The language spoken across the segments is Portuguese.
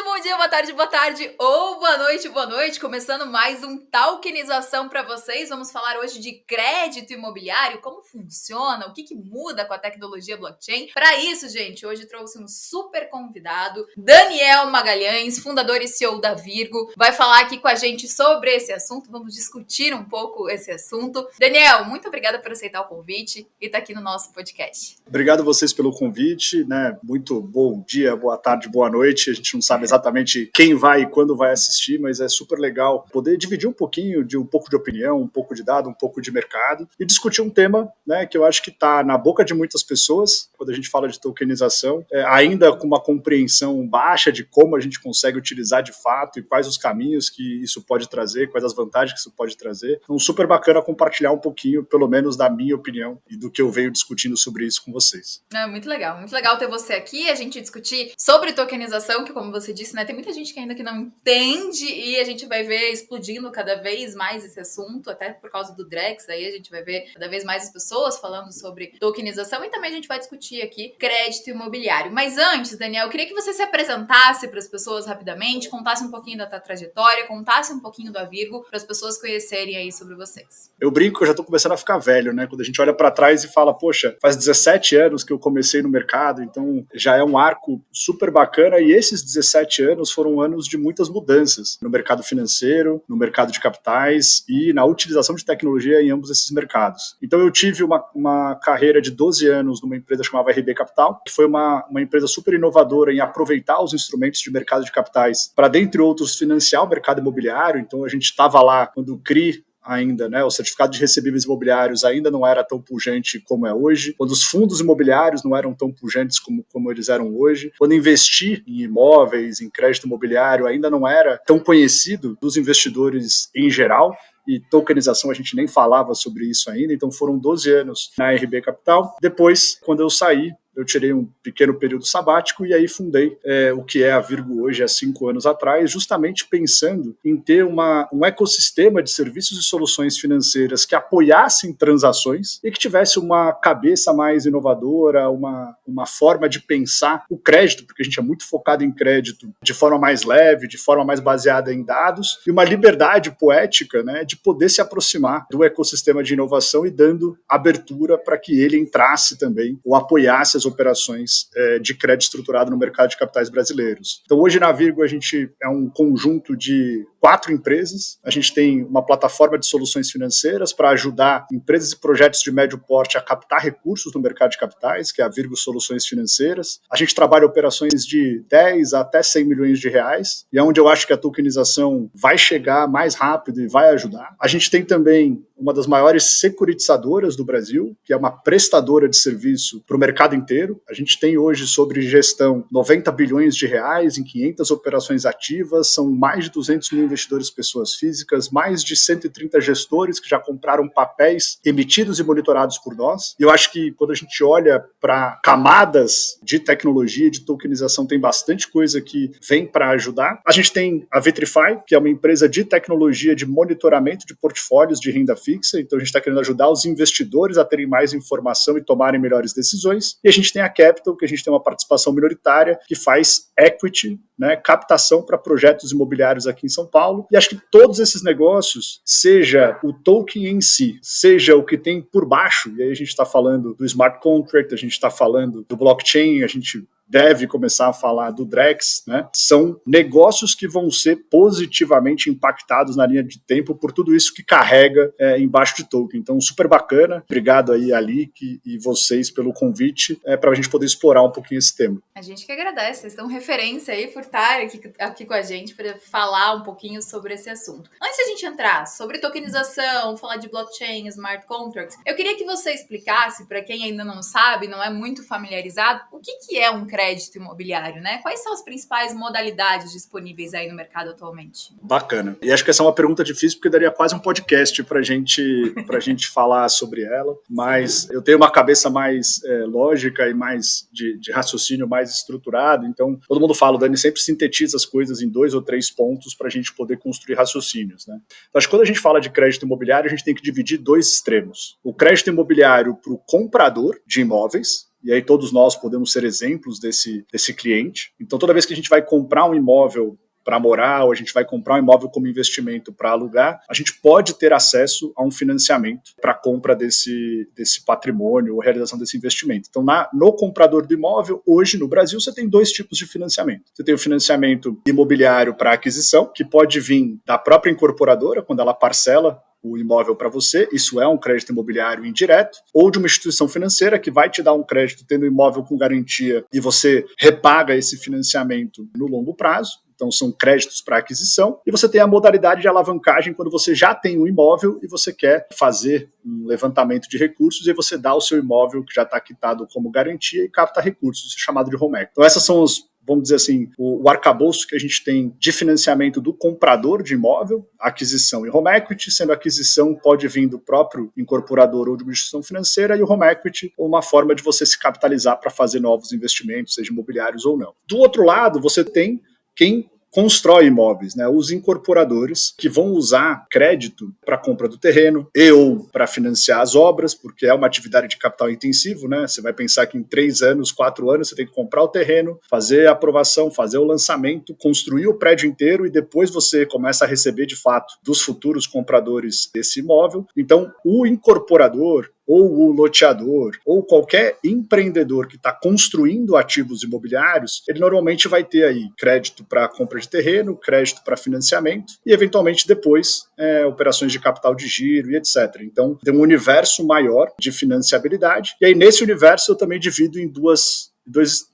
bom dia, boa tarde ou boa noite. Começando mais um Talkinização para vocês. Vamos falar hoje de crédito imobiliário, como funciona, o que muda com a tecnologia blockchain. Para isso, gente, hoje trouxe um super convidado, Daniel Magalhães, fundador e CEO da Virgo. Vai falar aqui com a gente sobre esse assunto, vamos discutir um pouco esse assunto. Daniel, muito obrigada por aceitar o convite e estar aqui no nosso podcast. Obrigado a vocês pelo convite, né? Muito bom dia, boa tarde, boa noite. A gente não sabe exatamente quem vai e quando vai assistir, mas é super legal poder dividir um pouco de opinião, um pouco de dado, um pouco de mercado e discutir um tema, né, que eu acho que está na boca de muitas pessoas quando a gente fala de tokenização, ainda com uma compreensão baixa de como a gente consegue utilizar de fato e quais os caminhos que isso pode trazer, quais as vantagens que isso pode trazer. Então, super bacana compartilhar um pouquinho, pelo menos da minha opinião e do que eu venho discutindo sobre isso com vocês. Muito legal ter você aqui, a gente discutir sobre tokenização, que como você disse, né, tem muita gente que ainda que não entende e a gente vai ver explodindo cada vez mais esse assunto, até por causa do Drex, aí a gente vai ver cada vez mais as pessoas falando sobre tokenização e também a gente vai discutir aqui crédito imobiliário. Mas antes, Daniel, eu queria que você se apresentasse para as pessoas rapidamente, contasse um pouquinho da tua trajetória, contasse um pouquinho da Virgo, para as pessoas conhecerem aí sobre vocês. Eu brinco que eu já tô começando a ficar velho, né? Quando a gente olha para trás e fala, poxa, faz 17 anos que eu comecei no mercado, então já é um arco super bacana e esses 17 anos foram anos de muitas mudanças no mercado financeiro, no mercado de capitais e na utilização de tecnologia em ambos esses mercados. Então eu tive uma carreira de 12 anos numa empresa chamada RB Capital, que foi uma empresa super inovadora em aproveitar os instrumentos de mercado de capitais para, dentre outros, financiar o mercado imobiliário. Então a gente estava lá quando o CRI ainda, né, o certificado de recebíveis imobiliários ainda não era tão pujante como é hoje, quando os fundos imobiliários não eram tão pujantes como eles eram hoje, quando investir em imóveis, em crédito imobiliário ainda não era tão conhecido dos investidores em geral, e tokenização a gente nem falava sobre isso ainda, então foram 12 anos na RB Capital. Depois, quando eu saí, eu tirei um pequeno período sabático e aí fundei o que é a Virgo hoje há 5 anos atrás, justamente pensando em ter um ecossistema de serviços e soluções financeiras que apoiassem transações e que tivesse uma cabeça mais inovadora, uma forma de pensar o crédito, porque a gente é muito focado em crédito de forma mais leve, de forma mais baseada em dados, e uma liberdade poética, né, de poder se aproximar do ecossistema de inovação e dando abertura para que ele entrasse também ou apoiasse as operações de crédito estruturado no mercado de capitais brasileiros. Então hoje na Virgo a gente é um conjunto de 4 empresas, a gente tem uma plataforma de soluções financeiras para ajudar empresas e projetos de médio porte a captar recursos no mercado de capitais, que é a Virgo Soluções Financeiras. A gente trabalha operações de 10 até 100 milhões de reais, e é onde eu acho que a tokenização vai chegar mais rápido e vai ajudar. A gente tem também uma das maiores securitizadoras do Brasil, que é uma prestadora de serviço para o mercado inteiro. A gente tem hoje sobre gestão 90 bilhões de reais em 500 operações ativas, são mais de 200 mil investidores pessoas físicas, mais de 130 gestores que já compraram papéis emitidos e monitorados por nós. E eu acho que quando a gente olha para camadas de tecnologia, de tokenização, tem bastante coisa que vem para ajudar. A gente tem a Vitrify, que é uma empresa de tecnologia de monitoramento de portfólios de renda fixa, então a gente está querendo ajudar os investidores a terem mais informação e tomarem melhores decisões. E a gente tem a Capital, que a gente tem uma participação minoritária, que faz equity, né, captação para projetos imobiliários aqui em São Paulo. E acho que todos esses negócios, seja o token em si, seja o que tem por baixo, e aí a gente está falando do smart contract, a gente está falando do blockchain, a gente deve começar a falar do Drex, né? São negócios que vão ser positivamente impactados na linha de tempo por tudo isso que carrega embaixo de token. Então, super bacana. Obrigado aí, Alic, e vocês pelo convite para a gente poder explorar um pouquinho esse tema. A gente que agradece, vocês são referência aí por estar aqui com a gente para falar um pouquinho sobre esse assunto. Antes de a gente entrar sobre tokenização, falar de blockchain, smart contracts, eu queria que você explicasse, para quem ainda não sabe, não é muito familiarizado, o que é um crédito imobiliário, né? Quais são as principais modalidades disponíveis aí no mercado atualmente? Bacana. E acho que essa é uma pergunta difícil, porque daria quase um podcast pra gente falar sobre ela, mas eu tenho uma cabeça mais lógica e mais de raciocínio mais estruturado, então todo mundo fala, o Dani sempre sintetiza as coisas em 2 ou 3 pontos pra gente poder construir raciocínios, né? Então, acho que quando a gente fala de crédito imobiliário, a gente tem que dividir 2 extremos. O crédito imobiliário para o comprador de imóveis, e aí todos nós podemos ser exemplos desse cliente. Então, toda vez que a gente vai comprar um imóvel para morar, ou a gente vai comprar um imóvel como investimento para alugar, a gente pode ter acesso a um financiamento para a compra desse patrimônio ou realização desse investimento. Então, no comprador do imóvel, hoje no Brasil, você tem 2 tipos de financiamento. Você tem o financiamento imobiliário para aquisição, que pode vir da própria incorporadora, quando ela parcela o imóvel para você, isso é um crédito imobiliário indireto, ou de uma instituição financeira que vai te dar um crédito tendo o imóvel com garantia e você repaga esse financiamento no longo prazo. Então, são créditos para aquisição. E você tem a modalidade de alavancagem quando você já tem um imóvel e você quer fazer um levantamento de recursos e você dá o seu imóvel que já está quitado como garantia e capta recursos, isso é chamado de home equity. Então, essas são vamos dizer assim, o arcabouço que a gente tem de financiamento do comprador de imóvel, aquisição e home equity, sendo a aquisição pode vir do próprio incorporador ou de uma instituição financeira e o home equity uma forma de você se capitalizar para fazer novos investimentos, seja imobiliários ou não. Do outro lado, você tem quem constrói imóveis, né? Os incorporadores que vão usar crédito para compra do terreno e ou para financiar as obras, porque é uma atividade de capital intensivo, né? Você vai pensar que em 3 anos, 4 anos, você tem que comprar o terreno, fazer a aprovação, fazer o lançamento, construir o prédio inteiro e depois você começa a receber de fato dos futuros compradores desse imóvel. Então, o incorporador ou o loteador, ou qualquer empreendedor que está construindo ativos imobiliários, ele normalmente vai ter aí crédito para compra de terreno, crédito para financiamento e, eventualmente, depois, operações de capital de giro e etc. Então, tem um universo maior de financiabilidade. E aí, nesse universo, eu também divido em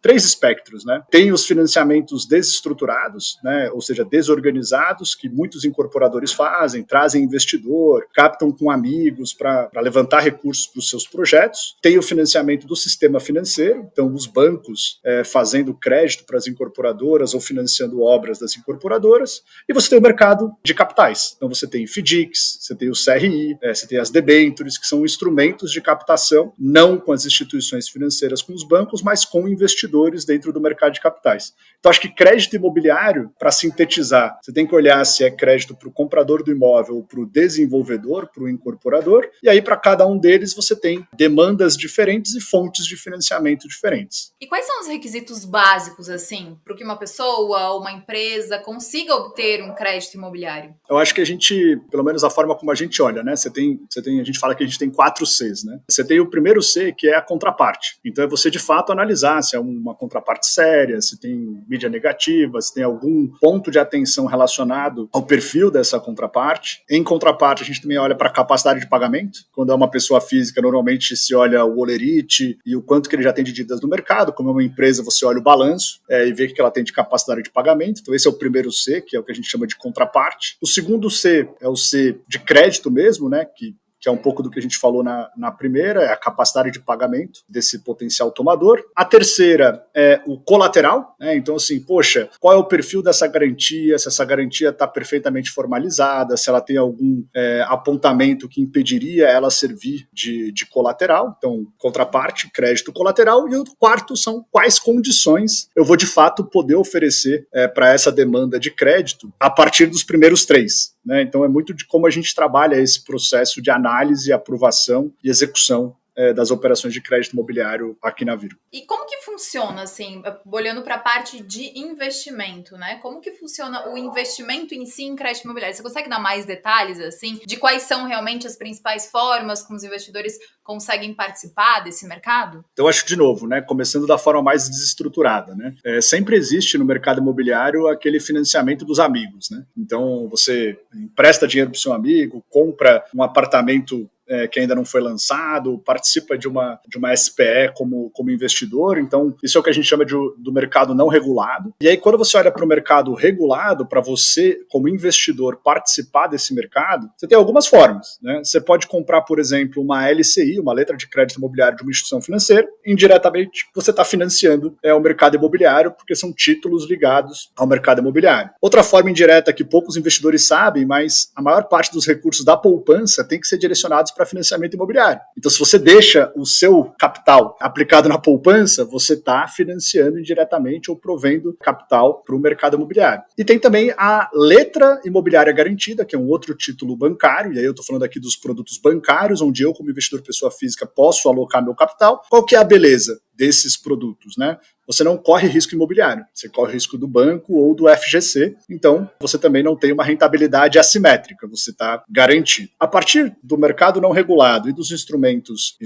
3 espectros, né? Tem os financiamentos desestruturados, né? Ou seja, desorganizados, que muitos incorporadores fazem, trazem investidor, captam com amigos para levantar recursos para os seus projetos. Tem o financiamento do sistema financeiro, então os bancos fazendo crédito para as incorporadoras ou financiando obras das incorporadoras. E você tem o mercado de capitais. Então você tem FDICs, você tem o CRI, você tem as debêntures, que são instrumentos de captação, não com as instituições financeiras, com os bancos, mas com investidores dentro do mercado de capitais. Então, acho que crédito imobiliário, para sintetizar, você tem que olhar se é crédito para o comprador do imóvel ou para o desenvolvedor, para o incorporador, e aí para cada um deles você tem demandas diferentes e fontes de financiamento diferentes. E quais são os requisitos básicos, assim, para que uma pessoa ou uma empresa consiga obter um crédito imobiliário? Eu acho que a gente, pelo menos a forma como a gente olha, né? A gente fala que a gente tem 4 Cs, né? Você tem o primeiro C, que é a contraparte. Então, é você, de fato, analisar se é uma contraparte séria, se tem mídia negativa, se tem algum ponto de atenção relacionado ao perfil dessa contraparte. Em contraparte, a gente também olha para a capacidade de pagamento. Quando é uma pessoa física, normalmente se olha o holerite e o quanto que ele já tem de dívidas no mercado. Como é uma empresa, você olha o balanço e vê o que ela tem de capacidade de pagamento. Então, esse é o primeiro C, que é o que a gente chama de contraparte. O segundo C é o C de crédito mesmo, né, que é um pouco do que a gente falou na primeira, é a capacidade de pagamento desse potencial tomador. A terceira é o colateral, né? Então, assim, poxa, qual é o perfil dessa garantia, se essa garantia está perfeitamente formalizada, se ela tem algum apontamento que impediria ela servir de colateral. Então, contraparte, crédito colateral. E o quarto são quais condições eu vou, de fato, poder oferecer para essa demanda de crédito a partir dos primeiros 3. Né? Então, é muito de como a gente trabalha esse processo de análise, aprovação e execução das operações de crédito imobiliário aqui na Viro. E como que funciona, assim, olhando para a parte de investimento, né? Como que funciona o investimento em si em crédito imobiliário? Você consegue dar mais detalhes, assim, de quais são realmente as principais formas como os investidores conseguem participar desse mercado? Então, acho que, de novo, né, começando da forma mais desestruturada, né? Sempre existe no mercado imobiliário aquele financiamento dos amigos, né? Então, você empresta dinheiro para o seu amigo, compra um apartamento que ainda não foi lançado, participa de uma SPE como investidor. Então, isso é o que a gente chama do mercado não regulado. E aí, quando você olha para o mercado regulado, para você, como investidor, participar desse mercado, você tem algumas formas, né? Você pode comprar, por exemplo, uma LCI, uma letra de crédito imobiliário de uma instituição financeira. Indiretamente, você está financiando o mercado imobiliário, porque são títulos ligados ao mercado imobiliário. Outra forma indireta que poucos investidores sabem, mas a maior parte dos recursos da poupança tem que ser direcionados para financiamento imobiliário. Então, se você deixa o seu capital aplicado na poupança, você está financiando indiretamente ou provendo capital para o mercado imobiliário. E tem também a letra imobiliária garantida, que é um outro título bancário, e aí eu estou falando aqui dos produtos bancários, onde eu, como investidor pessoa física, posso alocar meu capital. Qual que é a beleza? desses produtos, né? Você não corre risco imobiliário, você corre risco do banco ou do FGC, então você também não tem uma rentabilidade assimétrica, você está garantido. A partir do mercado não regulado e dos instrumentos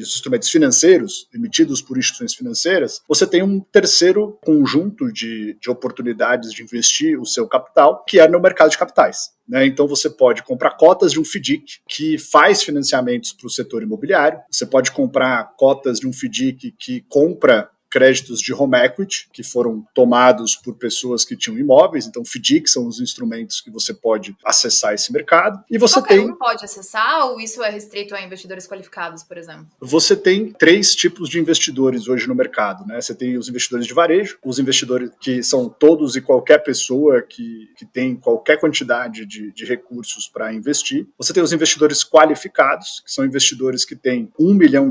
financeiros emitidos por instituições financeiras, você tem um terceiro conjunto de oportunidades de investir o seu capital, que é no mercado de capitais. Então você pode comprar cotas de um FDIC que faz financiamentos para o setor imobiliário, você pode comprar cotas de um FDIC que compra créditos de home equity, que foram tomados por pessoas que tinham imóveis, então FDIC são os instrumentos que você pode acessar esse mercado. E você Qualquer um pode acessar ou isso é restrito a investidores qualificados, por exemplo? Você tem 3 tipos de investidores hoje no mercado, né? Você tem os investidores de varejo, os investidores que são todos e qualquer pessoa que tem qualquer quantidade de recursos para investir. Você tem os investidores qualificados, que são investidores que têm R$1 milhão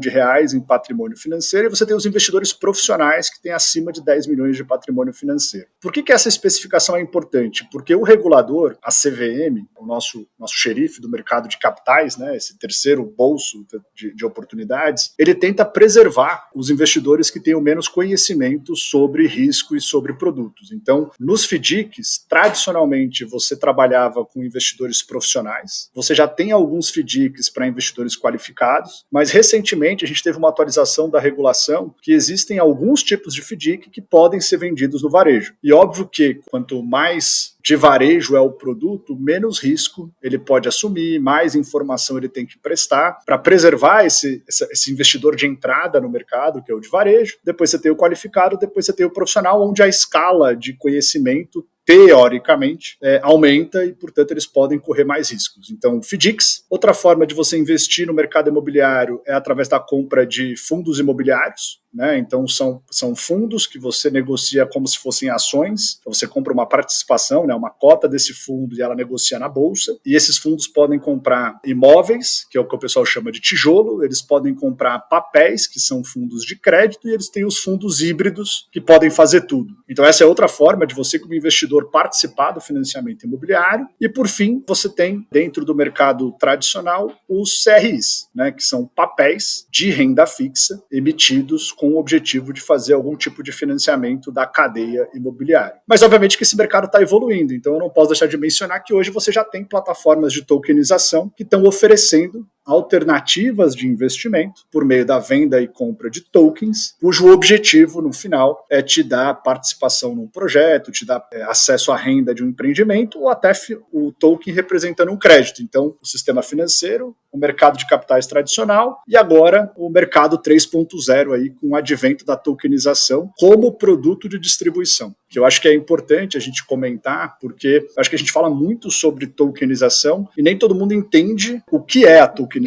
em patrimônio financeiro, e você tem os investidores profissionais que têm acima de 10 milhões de patrimônio financeiro. Por que essa especificação é importante? Porque o regulador, a CVM, o nosso xerife do mercado de capitais, né, esse terceiro bolso de oportunidades, ele tenta preservar os investidores que tenham menos conhecimento sobre risco e sobre produtos. Então, nos FDICs, tradicionalmente você trabalhava com investidores profissionais, você já tem alguns FDICs para investidores qualificados, mas recentemente a gente teve uma atualização da regulação que existem alguns tipos de FDIC que podem ser vendidos no varejo. E óbvio que quanto mais de varejo é o produto, menos risco ele pode assumir, mais informação ele tem que prestar para preservar esse investidor de entrada no mercado, que é o de varejo. Depois você tem o qualificado, depois você tem o profissional, onde a escala de conhecimento teoricamente, aumenta e, portanto, eles podem correr mais riscos. Então, FDICs. Outra forma de você investir no mercado imobiliário é através da compra de fundos imobiliários, né? Então, são fundos que você negocia como se fossem ações. Então, você compra uma participação, né, uma cota desse fundo e ela negocia na bolsa. E esses fundos podem comprar imóveis, que é o que o pessoal chama de tijolo, eles podem comprar papéis, que são fundos de crédito, e eles têm os fundos híbridos, que podem fazer tudo. Então, essa é outra forma de você, como investidor, participar do financiamento imobiliário. E, por fim, você tem, dentro do mercado tradicional, os CRIs, né, que são papéis de renda fixa emitidos com o objetivo de fazer algum tipo de financiamento da cadeia imobiliária. Mas, obviamente, que esse mercado está evoluindo, então eu não posso deixar de mencionar que hoje você já tem plataformas de tokenização que estão oferecendo alternativas de investimento por meio da venda e compra de tokens, cujo objetivo, no final, é te dar participação num projeto, te dar acesso à renda de um empreendimento ou até o token representando um crédito. Então, o sistema financeiro, o mercado de capitais tradicional e agora o mercado 3.0 aí com o advento da tokenização como produto de distribuição, que eu acho que é importante a gente comentar, porque acho que a gente fala muito sobre tokenização e nem todo mundo entende o que é a tokenização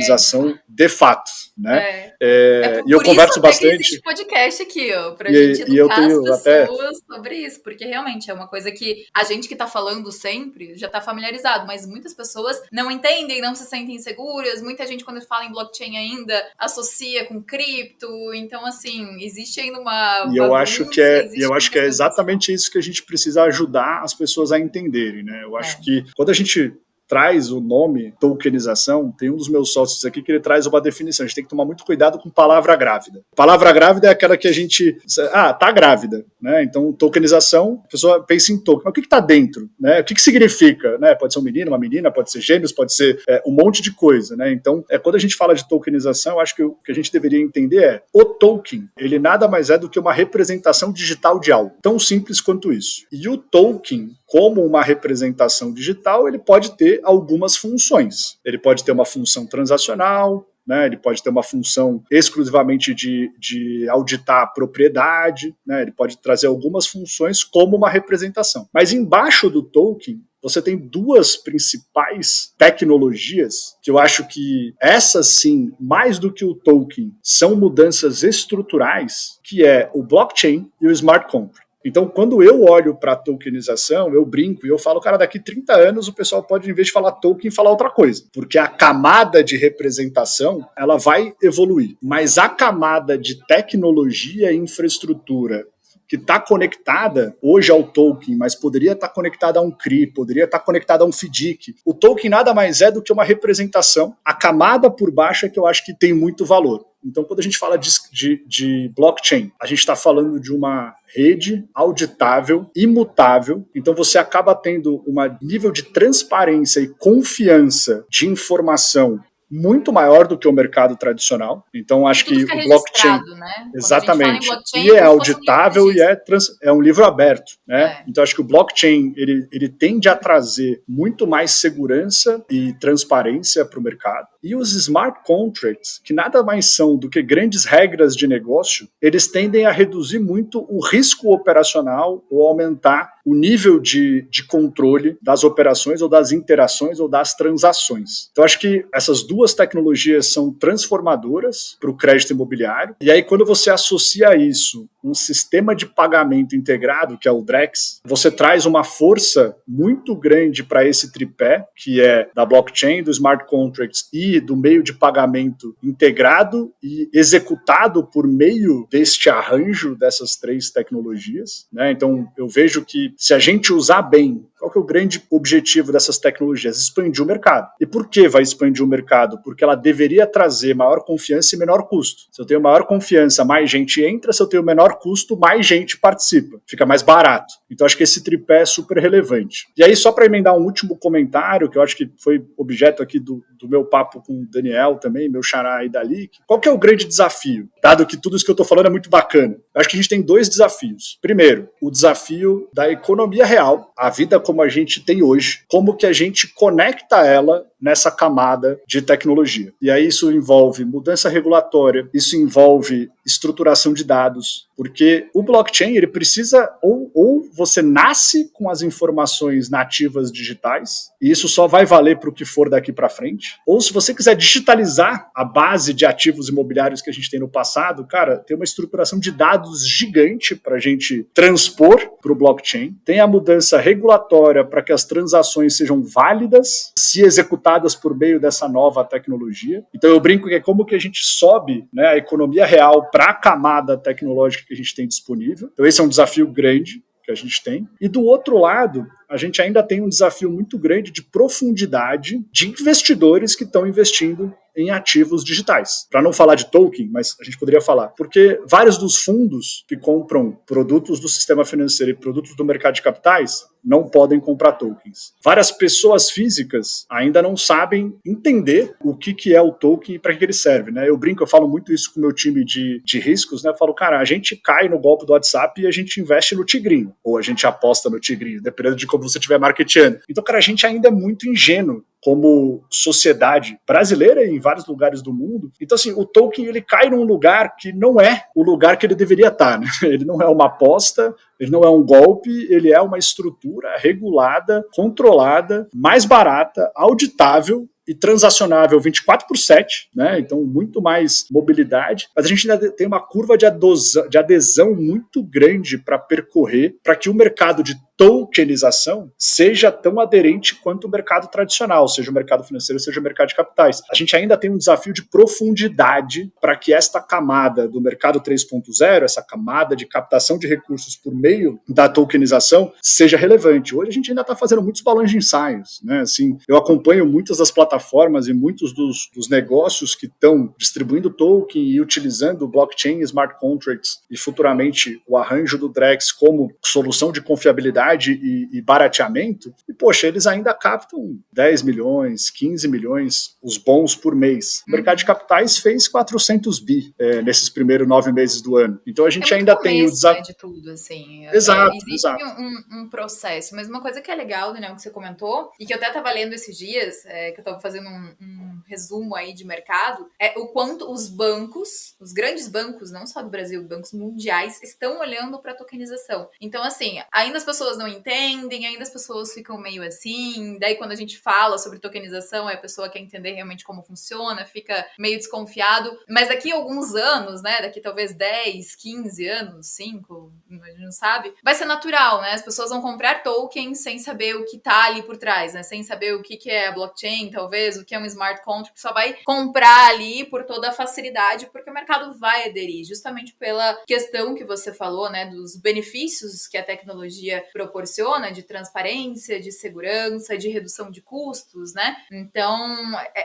de fato, né? E eu converso bastante. Que existe podcast aqui, ó, pra gente educar as pessoas sobre isso, porque realmente é uma coisa que a gente que tá falando sempre já tá familiarizado, mas muitas pessoas não entendem, não se sentem seguras, muita gente quando fala em blockchain ainda associa com cripto, então assim, existe ainda uma eu acho que é exatamente isso que a gente precisa ajudar as pessoas a entenderem, né? Eu acho que quando a gente traz o nome tokenização, tem um dos meus sócios aqui que ele traz uma definição. A gente tem que tomar muito cuidado com palavra grávida. Palavra grávida é aquela que a gente... tá grávida, né? Então, tokenização, a pessoa pensa em token. Mas o que está dentro? Né? O que significa? Né? Pode ser um menino, uma menina, pode ser gêmeos, pode ser um monte de coisa, né? Então, quando a gente fala de tokenização, eu acho que o que a gente deveria entender é o token, ele nada mais é do que uma representação digital de algo. Tão simples quanto isso. E o token, como uma representação digital, ele pode ter algumas funções. Ele pode ter uma função transacional, né? Ele pode ter uma função exclusivamente de auditar a propriedade, né? Ele pode trazer algumas funções como uma representação. Mas embaixo do token, você tem duas principais tecnologias que eu acho que essas sim, mais do que o token, são mudanças estruturais, que é o blockchain e o smart contract. Então, quando eu olho para a tokenização, eu brinco e eu falo, cara, daqui 30 anos o pessoal pode, em vez de falar token, falar outra coisa. Porque a camada de representação, ela vai evoluir. Mas a camada de tecnologia e infraestrutura que está conectada hoje ao token, mas poderia estar conectada a um CRI, poderia estar conectada a um FDIC. O token nada mais é do que uma representação. A camada por baixo é que eu acho que tem muito valor. Então, quando a gente fala de blockchain, a gente está falando de uma rede auditável, imutável. Então, você acaba tendo um nível de transparência e confiança de informação muito maior do que o mercado tradicional. Então, acho que o blockchain... Né? Exatamente. Blockchain, e é auditável e é um livro aberto. Né? Então, acho que o blockchain ele tende a trazer muito mais segurança e transparência para o mercado. E os smart contracts, que nada mais são do que grandes regras de negócio, eles tendem a reduzir muito o risco operacional ou aumentar o nível de controle das operações ou das interações ou das transações. Então, acho que essas duas tecnologias são transformadoras para o crédito imobiliário. E aí, quando você associa a isso um sistema de pagamento integrado, que é o Drex, você traz uma força muito grande para esse tripé, que é da blockchain, do smart contracts e do meio de pagamento integrado e executado por meio deste arranjo dessas três tecnologias. Né? Então, eu vejo que se a gente usar bem, qual que é o grande objetivo dessas tecnologias? Expandir o mercado. E por que vai expandir o mercado? Porque ela deveria trazer maior confiança e menor custo. Se eu tenho maior confiança, mais gente entra. Se eu tenho menor custo, mais gente participa. Fica mais barato. Então, acho que esse tripé é super relevante. E aí, só para emendar um último comentário, que eu acho que foi objeto aqui do meu papo com o Daniel também, meu xará aí da LIC. Qual que é o grande desafio? Dado que tudo isso que eu estou falando é muito bacana. Eu acho que a gente tem dois desafios. Primeiro, o desafio da economia real, a vida como a gente tem hoje, como que a gente conecta ela nessa camada de tecnologia. E aí isso envolve mudança regulatória, isso envolve estruturação de dados, porque o blockchain, ele precisa, ou você nasce com as informações nativas digitais, e isso só vai valer para o que for daqui para frente, ou se você quiser digitalizar a base de ativos imobiliários que a gente tem no passado, cara, tem uma estruturação de dados gigante para a gente transpor para o blockchain, tem a mudança regulatória para que as transações sejam válidas, se executadas por meio dessa nova tecnologia. Então eu brinco que é como que a gente sobe, né, a economia real para a camada tecnológica que a gente tem disponível. Então esse é um desafio grande que a gente tem. E do outro lado, a gente ainda tem um desafio muito grande de profundidade de investidores que estão investindo em ativos digitais. Para não falar de token, mas a gente poderia falar, porque vários dos fundos que compram produtos do sistema financeiro e produtos do mercado de capitais não podem comprar tokens. Várias pessoas físicas ainda não sabem entender o que é o token e para que ele serve. Né? Eu brinco, eu falo muito isso com o meu time de riscos, né? Eu falo, cara, a gente cai no golpe do WhatsApp e a gente investe no tigrinho, ou a gente aposta no tigrinho, dependendo de como você estiver marketeando. Então, cara, a gente ainda é muito ingênuo como sociedade brasileira e em vários lugares do mundo. Então, assim, o token, ele cai num lugar que não é o lugar que ele deveria estar, né? Ele não é uma aposta, ele não é um golpe, ele é uma estrutura regulada, controlada, mais barata, auditável e transacionável 24/7, né? Então muito mais mobilidade, mas a gente ainda tem uma curva de adesão muito grande para percorrer para que o mercado de tokenização seja tão aderente quanto o mercado tradicional, seja o mercado financeiro, seja o mercado de capitais. A gente ainda tem um desafio de profundidade para que esta camada do mercado 3.0, essa camada de captação de recursos por meio da tokenização, seja relevante. Hoje a gente ainda está fazendo muitos balões de ensaios, né? Assim, eu acompanho muitas das plataformas e muitos dos negócios que estão distribuindo token e utilizando blockchain, smart contracts e futuramente o arranjo do Drex como solução de confiabilidade e barateamento, e poxa, eles ainda captam 10 milhões, 15 milhões, os bons por mês. O mercado de capitais fez 400 bi nesses primeiros 9 meses do ano. Então a gente ainda tem o desafio de tudo, assim. Exato, existe um processo, mas uma coisa que é legal, Daniel, que você comentou, e que eu até estava lendo esses dias, que eu estava fazendo um resumo aí de mercado, é o quanto os bancos, os grandes bancos, não só do Brasil, bancos mundiais, estão olhando para a tokenização. Então, assim, ainda as pessoas não entendem, ainda as pessoas ficam meio assim, daí quando a gente fala sobre tokenização, a pessoa quer entender realmente como funciona, fica meio desconfiado, mas daqui a alguns anos, né, daqui talvez 10, 15 anos, 5, a gente não sabe, vai ser natural, né, as pessoas vão comprar tokens sem saber o que tá ali por trás, né, sem saber o que é a blockchain, talvez, o que é um smart contract, só vai comprar ali por toda a facilidade, porque porque o mercado vai aderir, justamente pela questão que você falou, né, dos benefícios que a tecnologia proporciona, de transparência, de segurança, de redução de custos, né? Então,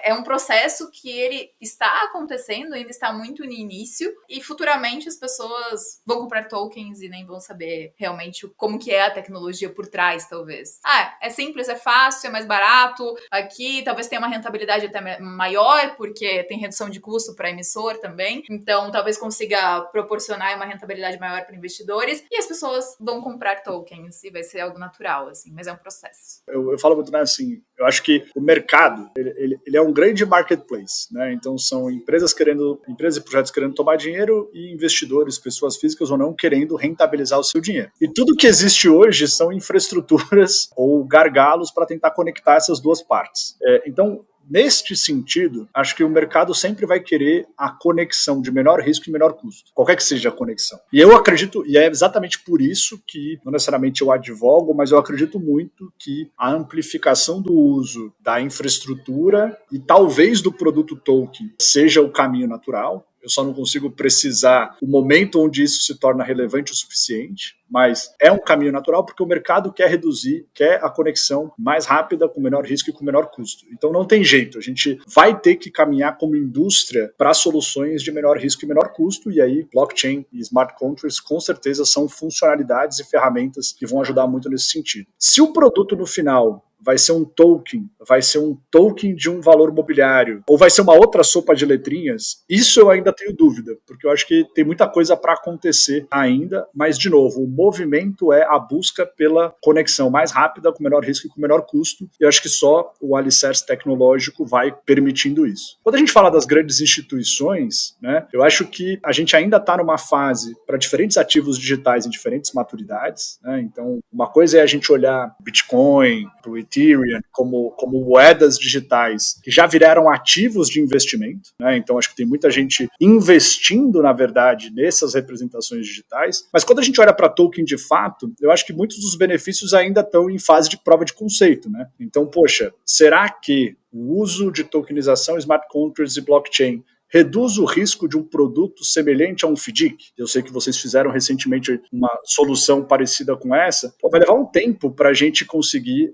é um processo que ele está acontecendo, ainda está muito no início, e futuramente as pessoas vão comprar tokens e nem vão saber realmente como que é a tecnologia por trás, talvez. É simples, é fácil, é mais barato, aqui talvez tenha uma rentabilidade até maior, porque tem redução de custo para emissor também, então talvez consiga proporcionar uma rentabilidade maior para investidores, e as pessoas vão comprar tokens, e vai ser algo natural, assim, mas é um processo. Eu falo muito, né, assim, eu acho que o mercado, ele é um grande marketplace, né? Então são empresas e projetos querendo tomar dinheiro e investidores, pessoas físicas ou não, querendo rentabilizar o seu dinheiro. E tudo que existe hoje são infraestruturas ou gargalos para tentar conectar essas duas partes. Então, neste sentido, acho que o mercado sempre vai querer a conexão de menor risco e menor custo, qualquer que seja a conexão. E eu acredito, e é exatamente por isso que, não necessariamente eu advogo, mas eu acredito muito que a amplificação do uso da infraestrutura e talvez do produto token seja o caminho natural. Eu só não consigo precisar o momento onde isso se torna relevante o suficiente, mas é um caminho natural porque o mercado quer a conexão mais rápida, com menor risco e com menor custo. Então não tem jeito, a gente vai ter que caminhar como indústria para soluções de menor risco e menor custo, e aí blockchain e smart contracts com certeza são funcionalidades e ferramentas que vão ajudar muito nesse sentido. Se o produto no final vai ser um token de um valor mobiliário, ou vai ser uma outra sopa de letrinhas, isso eu ainda tenho dúvida, porque eu acho que tem muita coisa para acontecer ainda, mas, de novo, o movimento é a busca pela conexão mais rápida, com menor risco e com menor custo, e eu acho que só o alicerce tecnológico vai permitindo isso. Quando a gente fala das grandes instituições, né, eu acho que a gente ainda está numa fase para diferentes ativos digitais em diferentes maturidades, né, então uma coisa é a gente olhar Bitcoin, o Ethereum, como moedas digitais que já viraram ativos de investimento, né? Então acho que tem muita gente investindo, na verdade, nessas representações digitais, mas quando a gente olha para token de fato, eu acho que muitos dos benefícios ainda estão em fase de prova de conceito, né? Então, poxa, será que o uso de tokenização, smart contracts e blockchain reduz o risco de um produto semelhante a um FDIC? Eu sei que vocês fizeram recentemente uma solução parecida com essa. Vai levar um tempo para a gente conseguir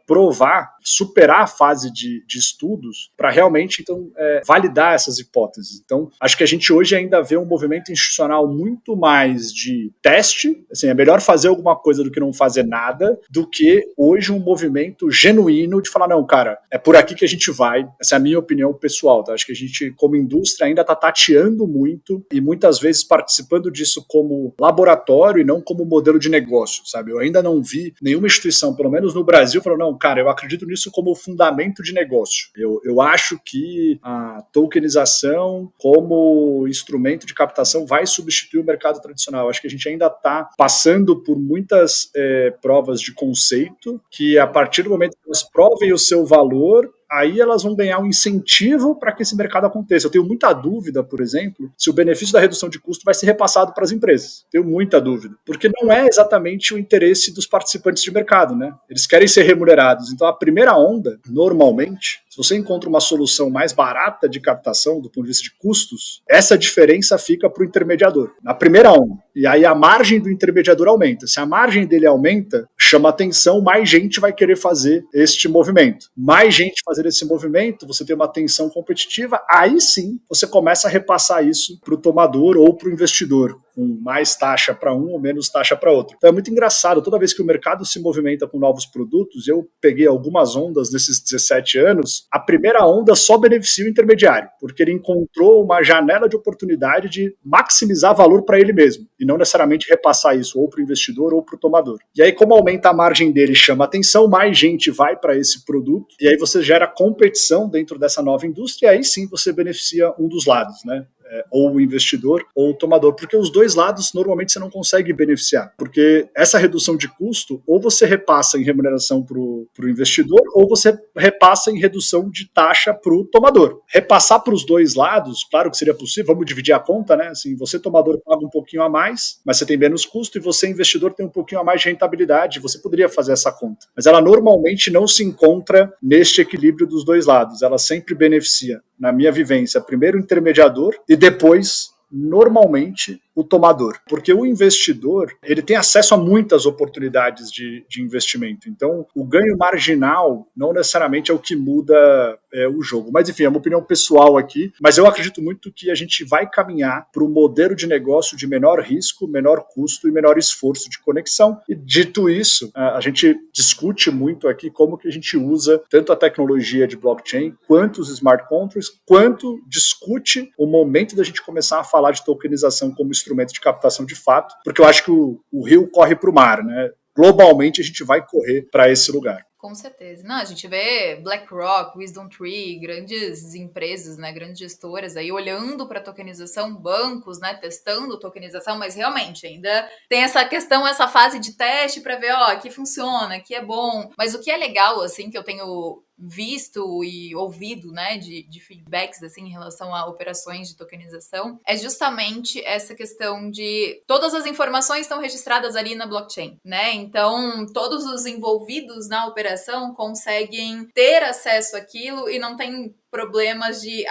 provar, superar a fase de estudos para realmente, então, validar essas hipóteses. Então, acho que a gente hoje ainda vê um movimento institucional muito mais de teste, assim, é melhor fazer alguma coisa do que não fazer nada, do que hoje um movimento genuíno de falar, não, cara, é por aqui que a gente vai. Essa é a minha opinião pessoal, tá? Acho que a gente, como indústria, ainda está tateando muito e muitas vezes participando disso como laboratório e não como modelo de negócio, sabe? Eu ainda não vi nenhuma instituição, pelo menos no Brasil, falou, não, cara, eu acredito nisso como fundamento de negócio. Eu acho que a tokenização como instrumento de captação vai substituir o mercado tradicional. Acho que a gente ainda está passando por muitas provas de conceito que, a partir do momento que elas provem o seu valor, aí elas vão ganhar um incentivo para que esse mercado aconteça. Eu tenho muita dúvida, por exemplo, se o benefício da redução de custo vai ser repassado para as empresas. Tenho muita dúvida, porque não é exatamente o interesse dos participantes de mercado, né? Eles querem ser remunerados. Então, a primeira onda, normalmente, se você encontra uma solução mais barata de captação do ponto de vista de custos, essa diferença fica para o intermediador, na primeira onda. E aí a margem do intermediador aumenta. Se a margem dele aumenta, chama atenção, mais gente vai querer fazer este movimento. Mais gente fazer esse movimento, você tem uma tensão competitiva, aí sim você começa a repassar isso para o tomador ou para o investidor, com mais taxa para um ou menos taxa para outro. Então é muito engraçado, toda vez que o mercado se movimenta com novos produtos, eu peguei algumas ondas nesses 17 anos, a primeira onda só beneficia o intermediário, porque ele encontrou uma janela de oportunidade de maximizar valor para ele mesmo, e não necessariamente repassar isso ou para o investidor ou para o tomador. E aí, como aumenta a margem dele, chama atenção, mais gente vai para esse produto, e aí você gera competição dentro dessa nova indústria, e aí sim você beneficia um dos lados, né? Ou o investidor ou o tomador, porque os dois lados normalmente você não consegue beneficiar, porque essa redução de custo ou você repassa em remuneração para o investidor ou você repassa em redução de taxa para o tomador. Repassar para os dois lados, claro que seria possível, vamos dividir a conta, né? Assim, você tomador paga um pouquinho a mais, mas você tem menos custo, e você investidor tem um pouquinho a mais de rentabilidade, você poderia fazer essa conta, mas ela normalmente não se encontra neste equilíbrio dos dois lados, ela sempre beneficia na minha vivência, primeiro o intermediador e depois, normalmente, o tomador. Porque o investidor, ele tem acesso a muitas oportunidades de investimento. Então, o ganho marginal não necessariamente é o que muda o jogo. Mas, enfim, é uma opinião pessoal aqui. Mas eu acredito muito que a gente vai caminhar para um modelo de negócio de menor risco, menor custo e menor esforço de conexão. E, dito isso, a gente discute muito aqui como que a gente usa tanto a tecnologia de blockchain, quanto os smart contracts, quanto discute o momento da gente começar a falar de tokenização como instrumento de captação de fato, porque eu acho que o rio corre para o mar, né? Globalmente a gente vai correr para esse lugar. Com certeza. Não, a gente vê BlackRock, WisdomTree, grandes empresas, né, grandes gestoras aí olhando para a tokenização, bancos, né, testando tokenização, mas realmente ainda tem essa questão, essa fase de teste para ver, ó, aqui funciona, aqui é bom. Mas o que é legal, assim, que eu tenho visto e ouvido, né, de feedbacks, assim, em relação a operações de tokenização, é justamente essa questão de todas as informações estão registradas ali na blockchain, né? Então, todos os envolvidos na operação conseguem ter acesso àquilo e não tem problemas de,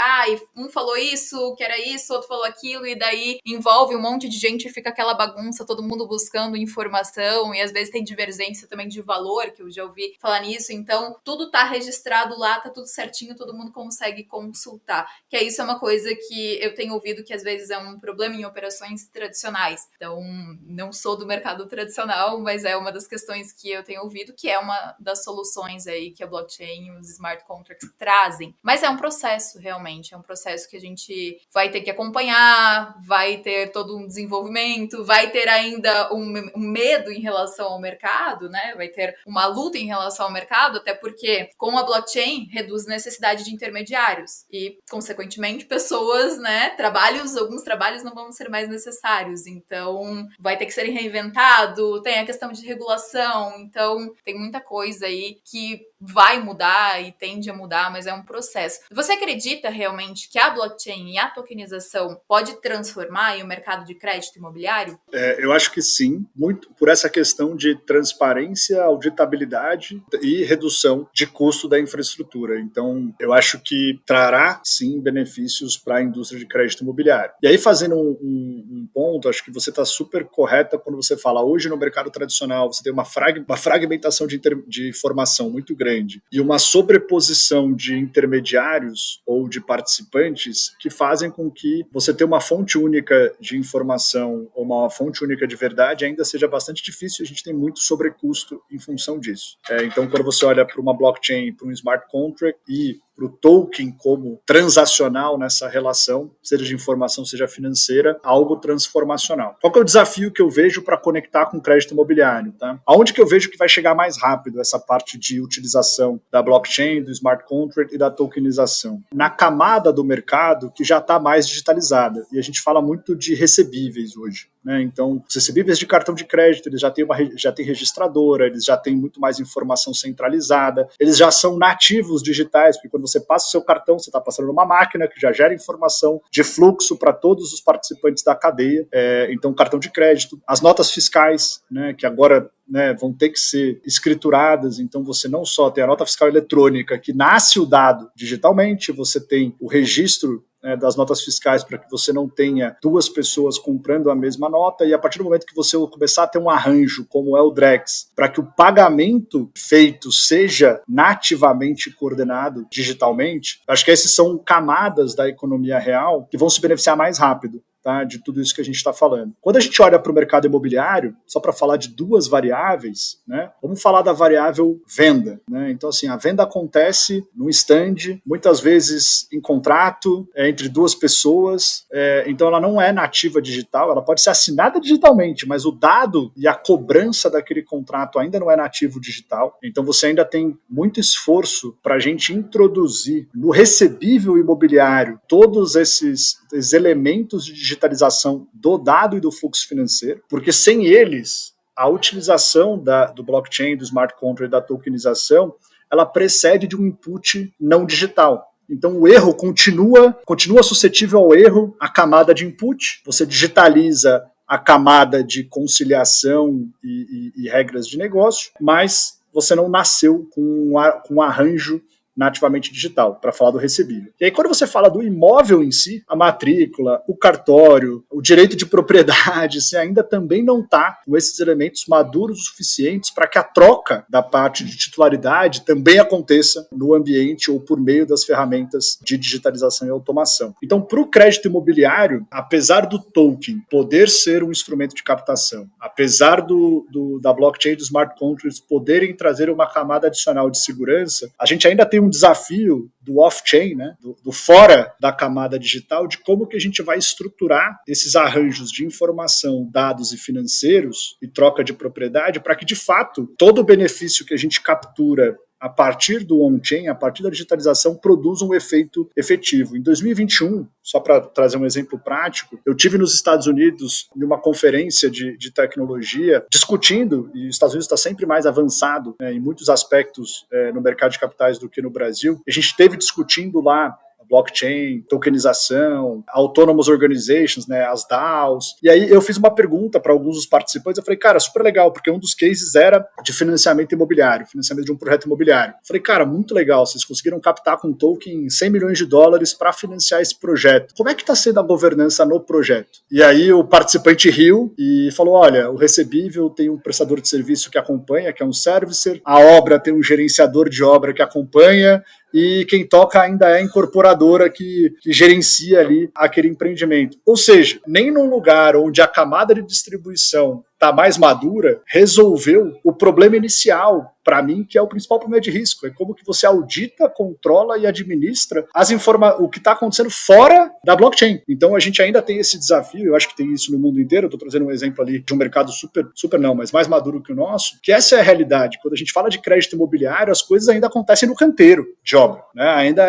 um falou isso, que era isso, outro falou aquilo, e daí envolve um monte de gente e fica aquela bagunça, todo mundo buscando informação, e às vezes tem divergência também de valor, que eu já ouvi falar nisso, então tudo tá registrado lá, tá tudo certinho, todo mundo consegue consultar, que isso é uma coisa que eu tenho ouvido que às vezes é um problema em operações tradicionais, então não sou do mercado tradicional, mas é uma das questões que eu tenho ouvido, que é uma das soluções aí que a blockchain e os smart contracts trazem, mas é um processo, realmente. É um processo que a gente vai ter que acompanhar, vai ter todo um desenvolvimento, vai ter ainda um medo em relação ao mercado, né? Vai ter uma luta em relação ao mercado, até porque com a blockchain reduz a necessidade de intermediários e, consequentemente, pessoas, né? Alguns trabalhos não vão ser mais necessários. Então, vai ter que ser reinventado, tem a questão de regulação, então tem muita coisa aí que vai mudar e tende a mudar, mas é um processo. Você acredita realmente que a blockchain e a tokenização pode transformar aí o mercado de crédito imobiliário? Eu acho que sim, muito por essa questão de transparência, auditabilidade e redução de custo da infraestrutura. Então, eu acho que trará, sim, benefícios para a indústria de crédito imobiliário. E aí, fazendo um ponto, acho que você está super correta quando você fala, hoje no mercado tradicional, você tem uma fragmentação de informação muito grande e uma sobreposição de intermediários ou de participantes que fazem com que você tenha uma fonte única de informação ou uma fonte única de verdade ainda seja bastante difícil, a gente tem muito sobrecusto em função disso. Então, quando você olha para uma blockchain, para um smart contract e para o token como transacional nessa relação, seja de informação, seja financeira, algo transformacional. Qual que é o desafio que eu vejo para conectar com o crédito imobiliário? Tá? Aonde que eu vejo que vai chegar mais rápido essa parte de utilização da blockchain, do smart contract e da tokenização? Na camada do mercado que já está mais digitalizada. E a gente fala muito de recebíveis hoje. Então, os recebíveis de cartão de crédito, eles já têm registradora, eles já têm muito mais informação centralizada, eles já são nativos digitais, porque quando você passa o seu cartão, você está passando numa máquina que já gera informação de fluxo para todos os participantes da cadeia. Então, cartão de crédito, as notas fiscais, que agora vão ter que ser escrituradas, então você não só tem a nota fiscal eletrônica, que nasce o dado digitalmente, você tem o registro das notas fiscais para que você não tenha duas pessoas comprando a mesma nota, e a partir do momento que você começar a ter um arranjo, como é o Drex, para que o pagamento feito seja nativamente coordenado digitalmente, acho que essas são camadas da economia real que vão se beneficiar mais rápido. Tá, de tudo isso que a gente está falando. Quando a gente olha para o mercado imobiliário, só para falar de duas variáveis, vamos falar da variável venda. Então, assim, a venda acontece no stand, muitas vezes em contrato, entre duas pessoas, então ela não é nativa digital, ela pode ser assinada digitalmente, mas o dado e a cobrança daquele contrato ainda não é nativo digital, então você ainda tem muito esforço para a gente introduzir no recebível imobiliário todos esses elementos de digitalização do dado e do fluxo financeiro, porque sem eles, a utilização do blockchain, do smart contract e da tokenização, ela precede de um input não digital. Então o erro continua suscetível ao erro, a camada de input, você digitaliza a camada de conciliação e regras de negócio, mas você não nasceu com um arranjo nativamente digital, para falar do recebível. E aí, quando você fala do imóvel em si, a matrícula, o cartório, o direito de propriedade, você ainda também não está com esses elementos maduros o suficientes para que a troca da parte de titularidade também aconteça no ambiente ou por meio das ferramentas de digitalização e automação. Então, para o crédito imobiliário, apesar do token poder ser um instrumento de captação, apesar da blockchain e dos smart contracts poderem trazer uma camada adicional de segurança, a gente ainda tem um desafio do off-chain, né, do fora da camada digital, de como que a gente vai estruturar esses arranjos de informação, dados e financeiros e troca de propriedade para que, de fato, todo o benefício que a gente captura a partir do on-chain, a partir da digitalização, produz um efeito efetivo. Em 2021, só para trazer um exemplo prático, eu tive nos Estados Unidos, em uma conferência de tecnologia, discutindo, e os Estados Unidos está sempre mais avançado, né, em muitos aspectos no mercado de capitais do que no Brasil. A gente esteve discutindo lá blockchain, tokenização, autonomous organizations, né, as DAOs. E aí eu fiz uma pergunta para alguns dos participantes, eu falei, cara, super legal, porque um dos cases era de financiamento imobiliário, financiamento de um projeto imobiliário. Eu falei, cara, muito legal, vocês conseguiram captar com um token $100 milhões para financiar esse projeto. Como é que está sendo a governança no projeto? E aí o participante riu e falou, olha, o recebível tem um prestador de serviço que acompanha, que é um servicer, a obra tem um gerenciador de obra que acompanha, e quem toca ainda é a incorporadora que gerencia ali aquele empreendimento. Ou seja, nem num lugar onde a camada de distribuição está mais madura, resolveu o problema inicial, para mim, que é o principal problema de risco. É como que você audita, controla e administra o que está acontecendo fora da blockchain. Então a gente ainda tem esse desafio, eu acho que tem isso no mundo inteiro, eu estou trazendo um exemplo ali de um mercado super não, mas mais maduro que o nosso, que essa é a realidade. Quando a gente fala de crédito imobiliário, as coisas ainda acontecem no canteiro de obra, né? Ainda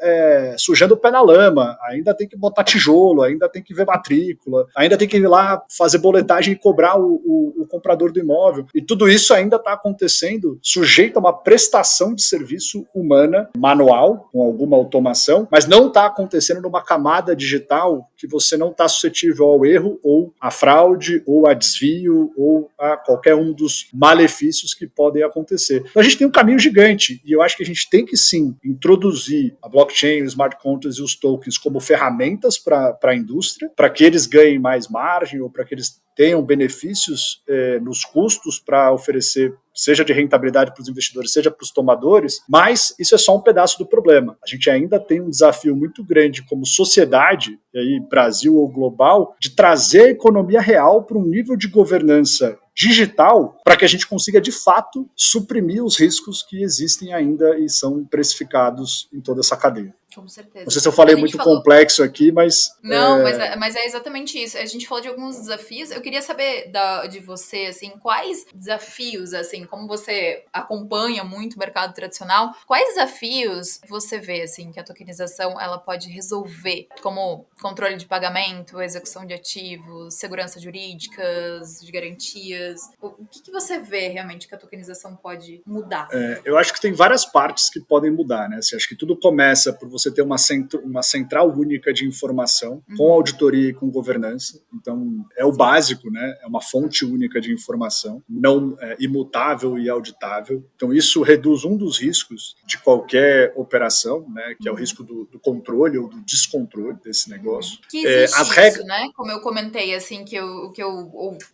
é sujando o pé na lama, ainda tem que botar tijolo, ainda tem que ver matrícula, ainda tem que ir lá fazer boletagem e cobrar o comprador do imóvel. E tudo isso ainda está acontecendo sujeito a uma prestação de serviço humana, manual, com alguma automação, mas não está acontecendo numa camada digital que você não está suscetível ao erro, ou à fraude, ou a desvio, ou a qualquer um dos malefícios que podem acontecer. Então a gente tem um caminho gigante, e eu acho que a gente tem que sim introduzir a blockchain, os smart contracts e os tokens como ferramentas para a indústria, para que eles ganhem mais margem, ou para que eles tenham benefícios nos custos para oferecer, seja de rentabilidade para os investidores, seja para os tomadores, mas isso é só um pedaço do problema. A gente ainda tem um desafio muito grande como sociedade, e aí Brasil ou global, de trazer a economia real para um nível de governança digital para que a gente consiga, de fato, suprimir os riscos que existem ainda e são precificados em toda essa cadeia. Com certeza. Não sei se eu falei muito complexo aqui, mas... Não, mas é exatamente isso. A gente falou de alguns desafios. Eu queria saber de você, assim, quais desafios, assim, como você acompanha muito o mercado tradicional, quais desafios você vê, assim, que a tokenização ela pode resolver, como controle de pagamento, execução de ativos, segurança jurídicas, de garantias. O que você vê realmente que a tokenização pode mudar? Eu acho que tem várias partes que podem mudar, né? Assim, acho que tudo começa por você ter uma central única de informação, com auditoria e com governança. Então, é o básico, né? É uma fonte única de informação, não imutável e auditável. Então, isso reduz um dos riscos de qualquer operação, né? Que é o risco do controle ou do descontrole desse negócio. Que existe isso, né? Como eu comentei, assim, que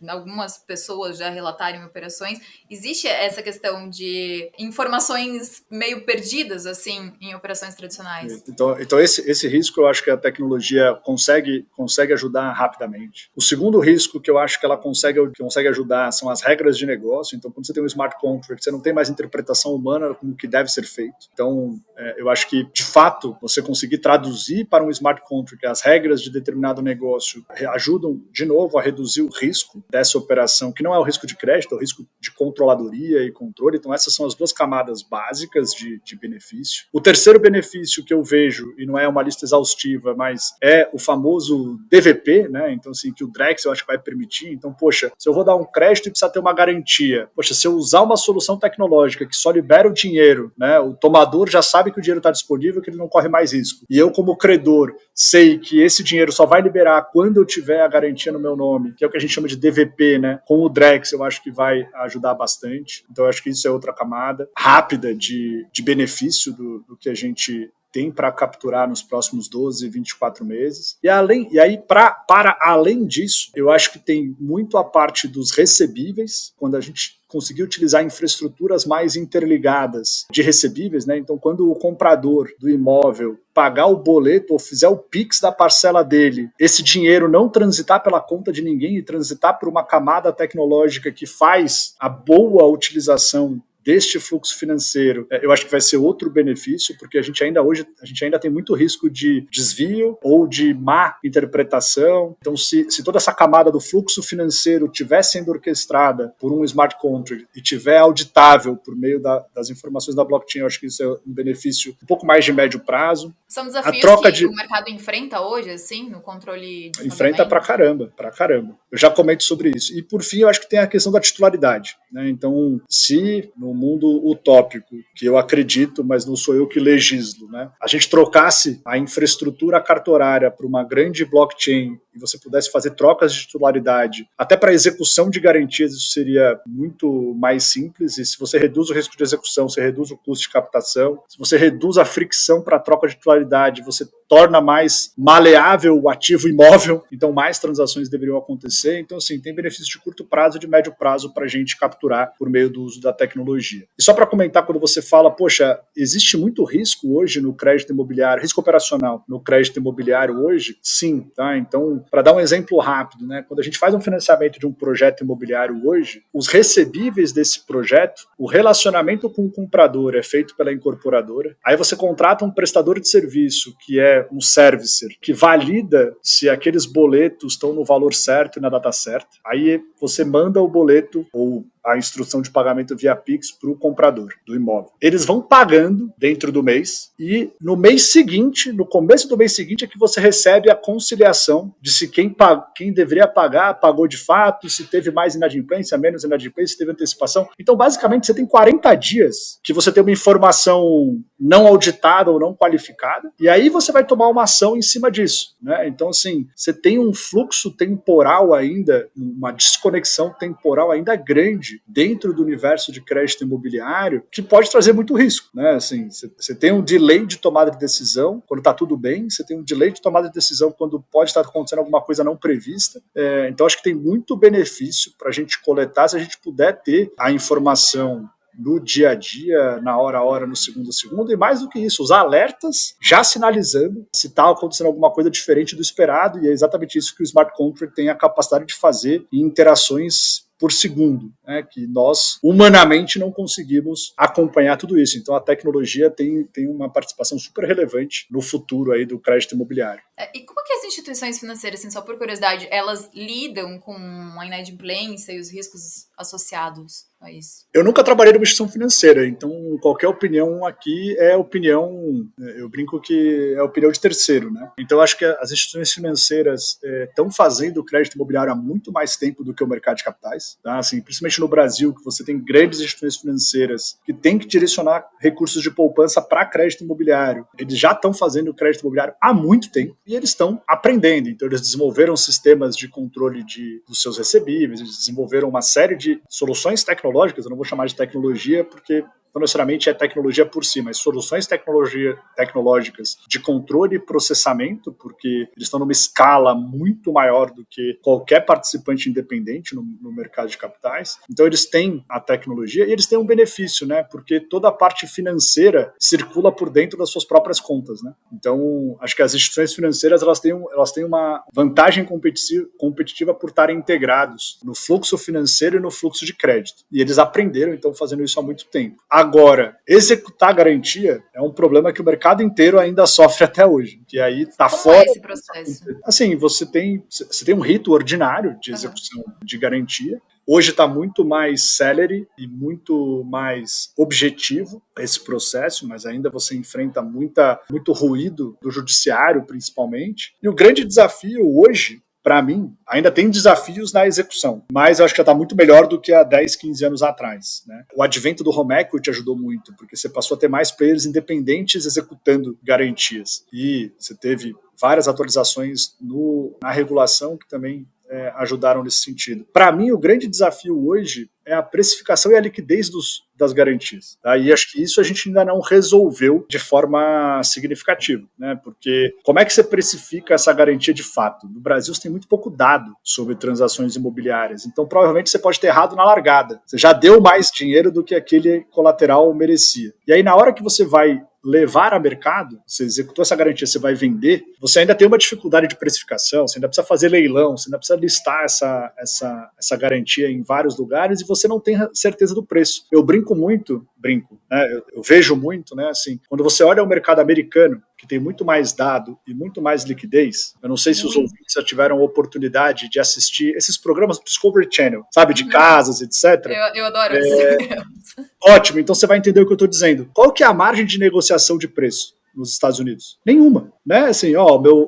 algumas pessoas já relataram em operações, existe essa questão de informações meio perdidas, assim, em operações tradicionais. Então esse risco eu acho que a tecnologia consegue ajudar rapidamente. O segundo risco que eu acho que ela consegue ajudar são as regras de negócio. Então, quando você tem um smart contract, você não tem mais interpretação humana como que deve ser feito. Então, eu acho que, de fato, você conseguir traduzir para um smart contract as regras de determinado negócio ajudam, de novo, a reduzir o risco dessa operação, que não é o risco de crédito, é o risco de controladoria e controle. Então, essas são as duas camadas básicas de benefício. O terceiro benefício que eu eu vejo, e não é uma lista exaustiva, mas é o famoso DVP, né? Então, assim, que o Drex eu acho que vai permitir. Então, poxa, se eu vou dar um crédito e precisa ter uma garantia, poxa, se eu usar uma solução tecnológica que só libera o dinheiro, né? O tomador já sabe que o dinheiro está disponível, que ele não corre mais risco. E eu, como credor, sei que esse dinheiro só vai liberar quando eu tiver a garantia no meu nome, que é o que a gente chama de DVP, né? Com o Drex, eu acho que vai ajudar bastante. Então, eu acho que isso é outra camada rápida de benefício do que a gente tem para capturar nos próximos 12, 24 meses. E aí, para além disso, eu acho que tem muito a parte dos recebíveis, quando a gente conseguir utilizar infraestruturas mais interligadas de recebíveis, né? Então, quando o comprador do imóvel pagar o boleto ou fizer o Pix da parcela dele, esse dinheiro não transitar pela conta de ninguém e transitar por uma camada tecnológica que faz a boa utilização deste fluxo financeiro, eu acho que vai ser outro benefício, porque a gente ainda tem muito risco de desvio ou de má interpretação. Então, se toda essa camada do fluxo financeiro estiver sendo orquestrada por um smart contract e estiver auditável por meio das informações da blockchain, eu acho que isso é um benefício um pouco mais de médio prazo. São desafios que o mercado enfrenta hoje, assim, no controle de enfrenta pra caramba. Eu já comento sobre isso. E, por fim, eu acho que tem a questão da titularidade, né? Então, se no mundo utópico, que eu acredito, mas não sou eu que legislo, né? A gente trocasse a infraestrutura cartorária para uma grande blockchain e você pudesse fazer trocas de titularidade, até para execução de garantias, isso seria muito mais simples. E se você reduz o risco de execução, você reduz o custo de captação, se você reduz a fricção para a troca de titularidade, você torna mais maleável o ativo imóvel, então mais transações deveriam acontecer. Então, assim, tem benefícios de curto prazo e de médio prazo para a gente capturar por meio do uso da tecnologia. E só para comentar, quando você fala, poxa, existe muito risco hoje no crédito imobiliário, risco operacional no crédito imobiliário hoje? Sim, tá? Então, para dar um exemplo rápido, né? Quando a gente faz um financiamento de um projeto imobiliário hoje, os recebíveis desse projeto, o relacionamento com o comprador é feito pela incorporadora, aí você contrata um prestador de serviço, que é um servicer, que valida se aqueles boletos estão no valor certo e na data certa, aí você manda o boleto ou a instrução de pagamento via Pix para o comprador do imóvel. Eles vão pagando dentro do mês e no mês seguinte, no começo do mês seguinte, é que você recebe a conciliação de se quem deveria pagar, pagou de fato, se teve mais inadimplência, menos inadimplência, se teve antecipação. Então, basicamente, você tem 40 dias que você tem uma informação não auditada ou não qualificada, e aí você vai tomar uma ação em cima disso, né? Então, assim, você tem um fluxo temporal ainda, uma desconexão temporal ainda grande dentro do universo de crédito imobiliário que pode trazer muito risco, né? Assim, você tem um delay de tomada de decisão quando está tudo bem, você tem um delay de tomada de decisão quando pode estar acontecendo alguma coisa não prevista. Então, acho que tem muito benefício para a gente coletar se a gente puder ter a informação no dia a dia, na hora a hora, no segundo a segundo, e mais do que isso, os alertas já sinalizando se está acontecendo alguma coisa diferente do esperado, e é exatamente isso que o Smart Contract tem a capacidade de fazer em interações por segundo, né, que nós humanamente não conseguimos acompanhar tudo isso. Então a tecnologia tem uma participação super relevante no futuro aí do crédito imobiliário. E como que as instituições financeiras, assim, só por curiosidade, elas lidam com a inadimplência e os riscos associados a isso? Eu nunca trabalhei numa instituição financeira, então qualquer opinião aqui é opinião, eu brinco que é opinião de terceiro, né? Então acho que as instituições financeiras estão fazendo o crédito imobiliário há muito mais tempo do que o mercado de capitais, tá? Assim, principalmente no Brasil, que você tem grandes instituições financeiras que têm que direcionar recursos de poupança para crédito imobiliário. Eles já estão fazendo o crédito imobiliário há muito tempo e eles estão aprendendo. Então eles desenvolveram sistemas de controle dos seus recebíveis, eles desenvolveram uma série de soluções tecnológicas, eu não vou chamar de tecnologia porque não necessariamente é tecnologia por si, mas soluções tecnológicas de controle e processamento, porque eles estão numa escala muito maior do que qualquer participante independente no mercado de capitais. Então eles têm a tecnologia e eles têm um benefício, né? Porque toda a parte financeira circula por dentro das suas próprias contas, né? Então acho que as instituições financeiras elas têm uma vantagem competitiva por estarem integrados no fluxo financeiro e no fluxo de crédito. E eles aprenderam, então, fazendo isso há muito tempo. Agora, executar a garantia é um problema que o mercado inteiro ainda sofre até hoje, que aí está fora. Como é esse processo? Assim, você tem um rito ordinário de execução de garantia, Hoje está muito mais celery e muito mais objetivo esse processo, mas ainda você enfrenta muito ruído do judiciário, principalmente. E o grande desafio hoje, para mim, ainda tem desafios na execução, mas eu acho que já está muito melhor do que há 10, 15 anos atrás. Né? O advento do home equity ajudou muito, porque você passou a ter mais players independentes executando garantias. E você teve várias atualizações na regulação que também ajudaram nesse sentido. Para mim, o grande desafio hoje é a precificação e a liquidez das garantias. Tá? E acho que isso a gente ainda não resolveu de forma significativa, né? Porque como é que você precifica essa garantia de fato? No Brasil, você tem muito pouco dado sobre transações imobiliárias, então provavelmente você pode ter errado na largada. Você já deu mais dinheiro do que aquele colateral merecia. E aí, na hora que você vai levar a mercado, você executou essa garantia, você vai vender, você ainda tem uma dificuldade de precificação, você ainda precisa fazer leilão, você ainda precisa listar essa garantia em vários lugares e você não tem certeza do preço. Eu brinco, né? Eu vejo muito, né? Assim, quando você olha o mercado americano, que tem muito mais dado e muito mais liquidez, eu não sei se os ouvintes já tiveram a oportunidade de assistir esses programas do Discovery Channel, sabe, de casas, etc. Eu adoro esses programas. Ótimo, então você vai entender o que eu estou dizendo. Qual que é a margem de negociação de preço nos Estados Unidos? Nenhuma, né? Assim,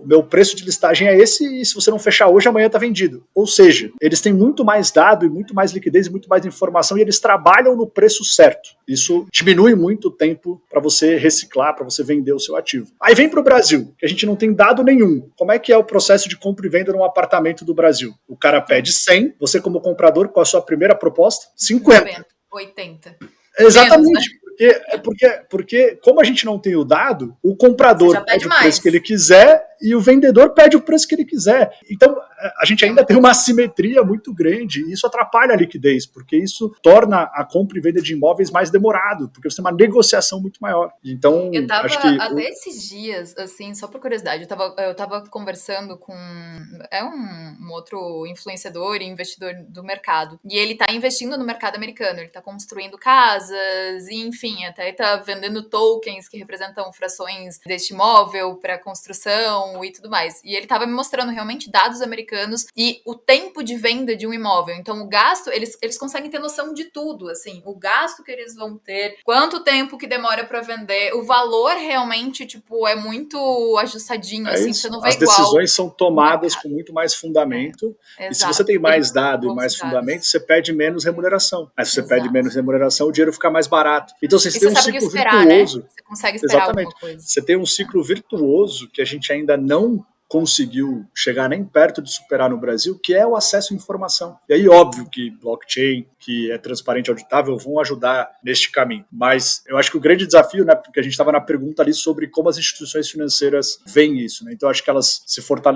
meu preço de listagem é esse e se você não fechar hoje, amanhã está vendido. Ou seja, eles têm muito mais dado e muito mais liquidez e muito mais informação e eles trabalham no preço certo. Isso diminui muito o tempo para você reciclar, para você vender o seu ativo. Aí vem para o Brasil, que a gente não tem dado nenhum. Como é que é o processo de compra e venda num apartamento do Brasil? O cara pede 100, você como comprador, com a sua primeira proposta, 50. 80. Exatamente. Menos, né? Porque como a gente não tem o dado, o comprador pede o mais. preço que ele quiser e o vendedor pede o preço que ele quiser. Então, a gente ainda tem uma assimetria muito grande e isso atrapalha a liquidez, porque isso torna a compra e venda de imóveis mais demorado, porque você tem uma negociação muito maior. Então, eu tava acho que até esses dias, assim, só por curiosidade, eu tava conversando com um outro influenciador e investidor do mercado. E ele tá investindo no mercado americano, ele tá construindo casas, e, enfim, até tá vendendo tokens que representam frações deste imóvel para construção e tudo mais. E ele tava me mostrando realmente dados americanos e o tempo de venda de um imóvel. Então, o gasto, eles conseguem ter noção de tudo, assim, o gasto que eles vão ter, quanto tempo que demora para vender, o valor realmente, tipo, é muito ajustadinho, assim, isso. Você não vê As igual. decisões são tomadas com muito mais fundamento. E se você tem mais dado e mais fundamento, você pede menos remuneração. Mas se você pede menos remuneração, o dinheiro fica mais barato. Então, você tem um ciclo virtuoso. Né? Você consegue esperar Exatamente. Alguma coisa. Você tem um ciclo virtuoso que a gente ainda não conseguiu chegar nem perto de superar no Brasil, que é o acesso à informação. E aí, óbvio que blockchain, que é transparente e auditável, vão ajudar neste caminho. Mas eu acho que o grande desafio, né, porque a gente estava na pergunta ali sobre como as instituições financeiras veem isso, né? Então, eu acho que elas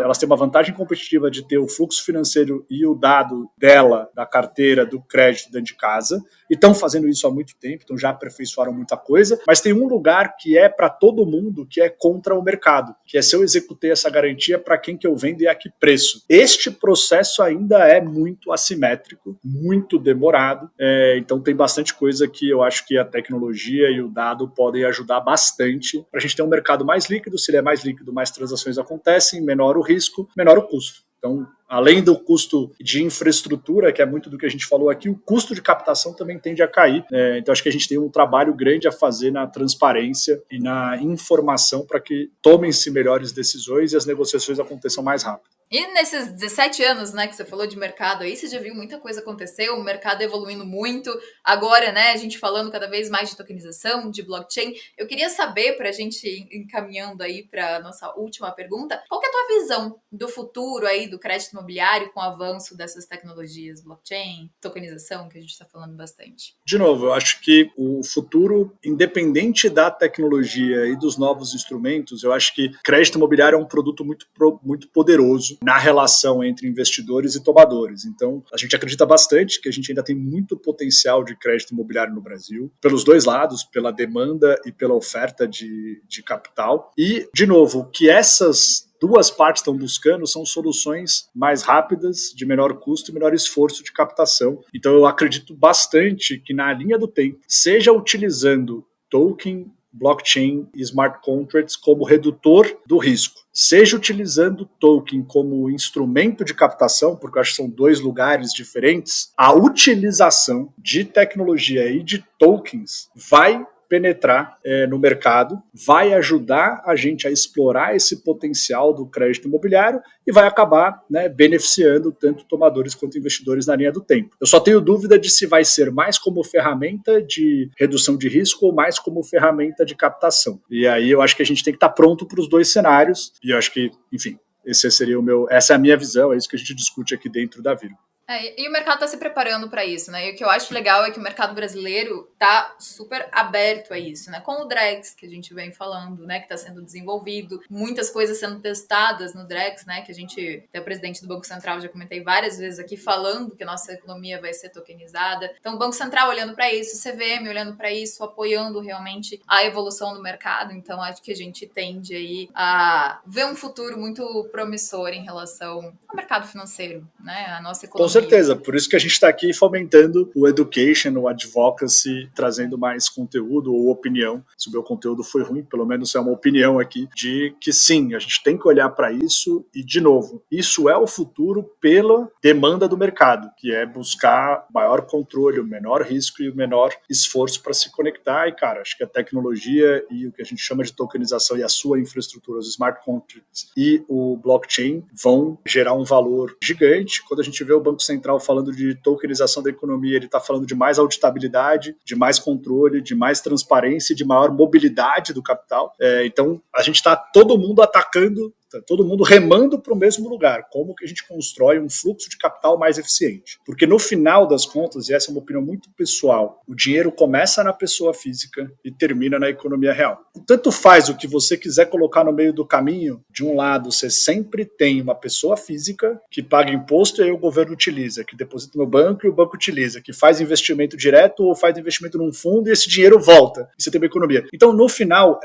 elas têm uma vantagem competitiva de ter o fluxo financeiro e o dado dela, da carteira, do crédito dentro de casa, e estão fazendo isso há muito tempo, então já aperfeiçoaram muita coisa, mas tem um lugar que é para todo mundo, que é contra o mercado, que é se eu executei essa garantia, para quem que eu vendo e a que preço. Este processo ainda é muito assimétrico, muito demorado, então tem bastante coisa que eu acho que a tecnologia e o dado podem ajudar bastante para a gente ter um mercado mais líquido. Se ele é mais líquido, mais transações acontecem, menor o risco, menor o custo. Então, além do custo de infraestrutura, que é muito do que a gente falou aqui, o custo de captação também tende a cair. Então, acho que a gente tem um trabalho grande a fazer na transparência e na informação para que tomem-se melhores decisões e as negociações aconteçam mais rápido. E nesses 17 anos, né, que você falou de mercado aí, você já viu muita coisa acontecer, o mercado evoluindo muito. Agora, né, a gente falando cada vez mais de tokenização, de blockchain. Eu queria saber, para a gente ir encaminhando aí para a nossa última pergunta, qual que é a tua visão do futuro aí do crédito imobiliário com o avanço dessas tecnologias, blockchain, tokenização, que a gente está falando bastante? De novo, eu acho que o futuro, independente da tecnologia e dos novos instrumentos, eu acho que crédito imobiliário é um produto muito poderoso na relação entre investidores e tomadores. Então, a gente acredita bastante que a gente ainda tem muito potencial de crédito imobiliário no Brasil, pelos dois lados, pela demanda e pela oferta de capital. E, de novo, que essas duas partes estão buscando são soluções mais rápidas, de menor custo e menor esforço de captação. Então, eu acredito bastante que na linha do tempo, seja utilizando token blockchain e smart contracts como redutor do risco. Seja utilizando o token como instrumento de captação, porque eu acho que são dois lugares diferentes, a utilização de tecnologia e de tokens vai penetrar no mercado, vai ajudar a gente a explorar esse potencial do crédito imobiliário e vai acabar, né, beneficiando tanto tomadores quanto investidores na linha do tempo. Eu só tenho dúvida de se vai ser mais como ferramenta de redução de risco ou mais como ferramenta de captação. E aí eu acho que a gente tem que estar pronto para os dois cenários e eu acho que, enfim, essa é a minha visão, é isso que a gente discute aqui dentro da Viro. E o mercado está se preparando para isso, né? E o que eu acho legal é que o mercado brasileiro está super aberto a isso, né? Com o Drex, que a gente vem falando, né? Que está sendo desenvolvido, muitas coisas sendo testadas no Drex, né? Que a gente, até o presidente do Banco Central, já comentei várias vezes aqui, falando que a nossa economia vai ser tokenizada. Então, o Banco Central olhando para isso, o CVM olhando para isso, apoiando realmente a evolução do mercado. Então, acho que a gente tende aí a ver um futuro muito promissor em relação ao mercado financeiro, né? A nossa economia. Com certeza, por isso que a gente está aqui fomentando o education, o advocacy, trazendo mais conteúdo ou opinião. Se o meu conteúdo foi ruim, pelo menos é uma opinião aqui de que sim, a gente tem que olhar para isso e, de novo, isso é o futuro pela demanda do mercado, que é buscar maior controle, o menor risco e o menor esforço para se conectar. E, cara, acho que a tecnologia e o que a gente chama de tokenização e a sua infraestrutura, os smart contracts e o blockchain vão gerar um valor gigante. Quando a gente vê o Banco Central falando de tokenização da economia, ele está falando de mais auditabilidade, de mais controle, de mais transparência, de maior mobilidade do capital. Então, a gente está todo mundo atacando, tá todo mundo remando para o mesmo lugar. Como que a gente constrói um fluxo de capital mais eficiente? Porque no final das contas, e essa é uma opinião muito pessoal, o dinheiro começa na pessoa física e termina na economia real. Tanto faz o que você quiser colocar no meio do caminho, de um lado você sempre tem uma pessoa física que paga imposto e aí o governo utiliza, que deposita no banco e o banco utiliza, que faz investimento direto ou faz investimento num fundo e esse dinheiro volta. E você tem uma economia. Então, no final,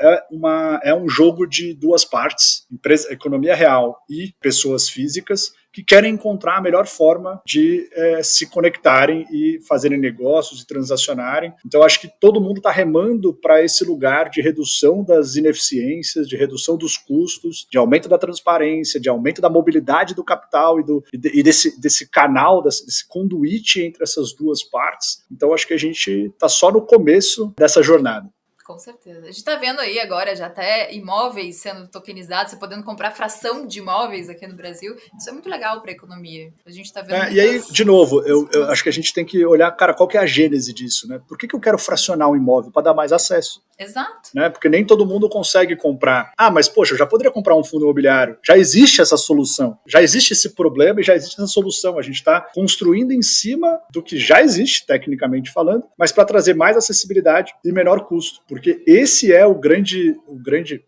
é um jogo de duas partes, economia real e pessoas físicas que querem encontrar a melhor forma de se conectarem e fazerem negócios e transacionarem. Então, acho que todo mundo está remando para esse lugar de redução das ineficiências, de redução dos custos, de aumento da transparência, de aumento da mobilidade do capital e desse canal, desse conduíte entre essas duas partes. Então, acho que a gente está só no começo dessa jornada. Com certeza. A gente está vendo aí agora já até imóveis sendo tokenizados, você podendo comprar fração de imóveis aqui no Brasil. Isso é muito legal para a economia. A gente está vendo. E aí, de novo, eu acho que a gente tem que olhar, cara, qual que é a gênese disso, né? Por que eu quero fracionar um imóvel? Para dar mais acesso. Exato. Né? Porque nem todo mundo consegue comprar. Mas poxa, eu já poderia comprar um fundo imobiliário. Já existe essa solução. Já existe esse problema e já existe essa solução. A gente está construindo em cima do que já existe, tecnicamente falando, mas para trazer mais acessibilidade e menor custo. Porque esse é o grande,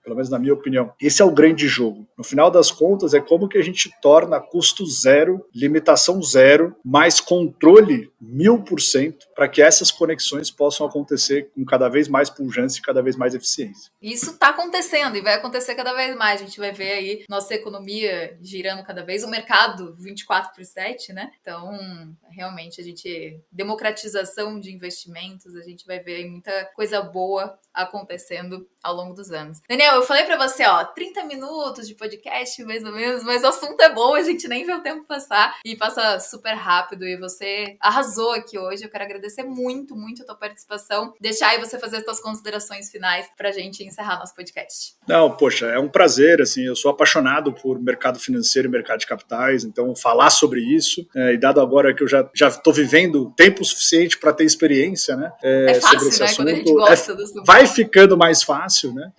pelo menos na minha opinião, esse é o grande jogo. No final das contas, é como que a gente torna custo zero, limitação zero, mais controle 1000% para que essas conexões possam acontecer com cada vez mais pujança e cada vez mais eficiência. Isso está acontecendo e vai acontecer cada vez mais. A gente vai ver aí nossa economia girando cada vez, o mercado 24/7, né? Então, realmente, democratização de investimentos, a gente vai ver aí muita coisa boa acontecendo ao longo dos anos. Daniel, eu falei para você, 30 minutos de podcast, mais ou menos, mas o assunto é bom, a gente nem vê o tempo passar e passa super rápido e você arrasou aqui hoje. Eu quero agradecer muito, muito a tua participação. Deixar aí você fazer as tuas considerações finais pra gente encerrar nosso podcast. Não, poxa, é um prazer, assim, eu sou apaixonado por mercado financeiro e mercado de capitais, então falar sobre isso, e dado agora que eu já estou vivendo tempo suficiente para ter experiência, né, fácil, sobre esse né, assunto, quando a gente gosta do assunto. Vai ficando mais fácil, né,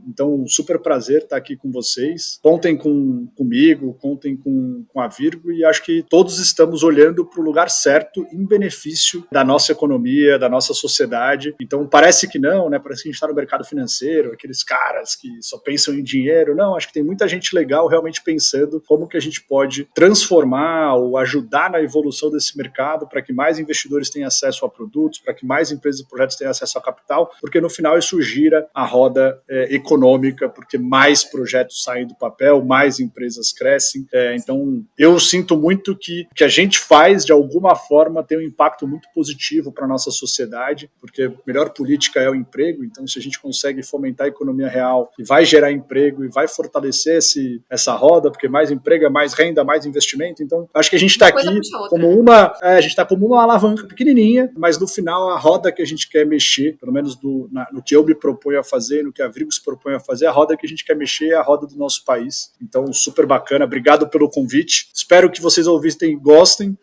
então super prazer estar aqui com vocês, contem comigo, contem com a Virgo e acho que todos estamos olhando para o lugar certo em benefício da nossa economia, da nossa sociedade, então parece que não, né, parece que a gente está no mercado financeiro, aqueles caras que só pensam em dinheiro, não, acho que tem muita gente legal realmente pensando como que a gente pode transformar ou ajudar na evolução desse mercado para que mais investidores tenham acesso a produtos, para que mais empresas e projetos tenham acesso a capital, porque no final isso gira a roda econômica, porque mais projetos saem do papel, mais empresas crescem, então eu sinto muito que a gente faz de alguma forma tem um impacto muito positivo para a nossa sociedade, porque a melhor política é o emprego. Então, se a gente consegue fomentar a economia real e vai gerar emprego e vai fortalecer essa roda, porque mais emprego é mais renda, mais investimento. Então, acho que a gente está aqui a gente está como uma alavanca pequenininha, mas no final a roda que a gente quer mexer, pelo menos no que eu me proponho a fazer, no que a Virgo se propõe a fazer, a roda que a gente quer mexer é a roda do nosso país. Então, super bacana. Obrigado pelo convite. Espero que vocês ouvisem e gostem.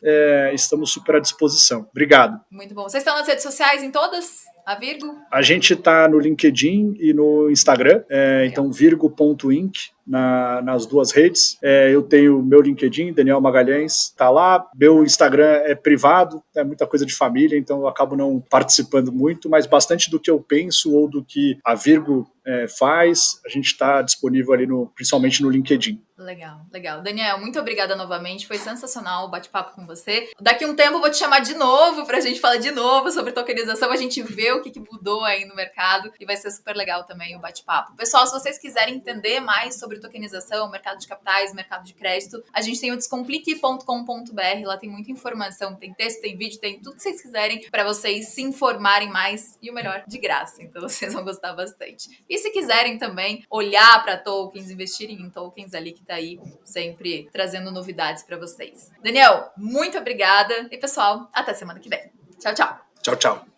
Estamos super à disposição. Obrigado. Muito bom. Vocês estão nas redes sociais em todas? A Virgo? A gente está no LinkedIn e no Instagram, então virgo.inc nas duas redes. Eu tenho meu LinkedIn, Daniel Magalhães, tá lá. Meu Instagram é privado, é muita coisa de família, então eu acabo não participando muito, mas bastante do que eu penso ou do que a Virgo faz, a gente está disponível ali principalmente no LinkedIn. Legal, legal. Daniel, muito obrigada novamente. Foi sensacional o bate-papo com você. Daqui a um tempo eu vou te chamar de novo pra gente falar de novo sobre tokenização, a gente vê o que mudou aí no mercado e vai ser super legal também o bate-papo. Pessoal, se vocês quiserem entender mais sobre tokenização, mercado de capitais, mercado de crédito, a gente tem o descomplique.com.br, lá tem muita informação, tem texto, tem vídeo, tem tudo que vocês quiserem para vocês se informarem mais e o melhor, de graça. Então vocês vão gostar bastante. E se quiserem também olhar para tokens, investirem em tokens ali que tá aí sempre trazendo novidades para vocês. Daniel, muito obrigada. E pessoal, até semana que vem. Tchau, tchau. Tchau, tchau.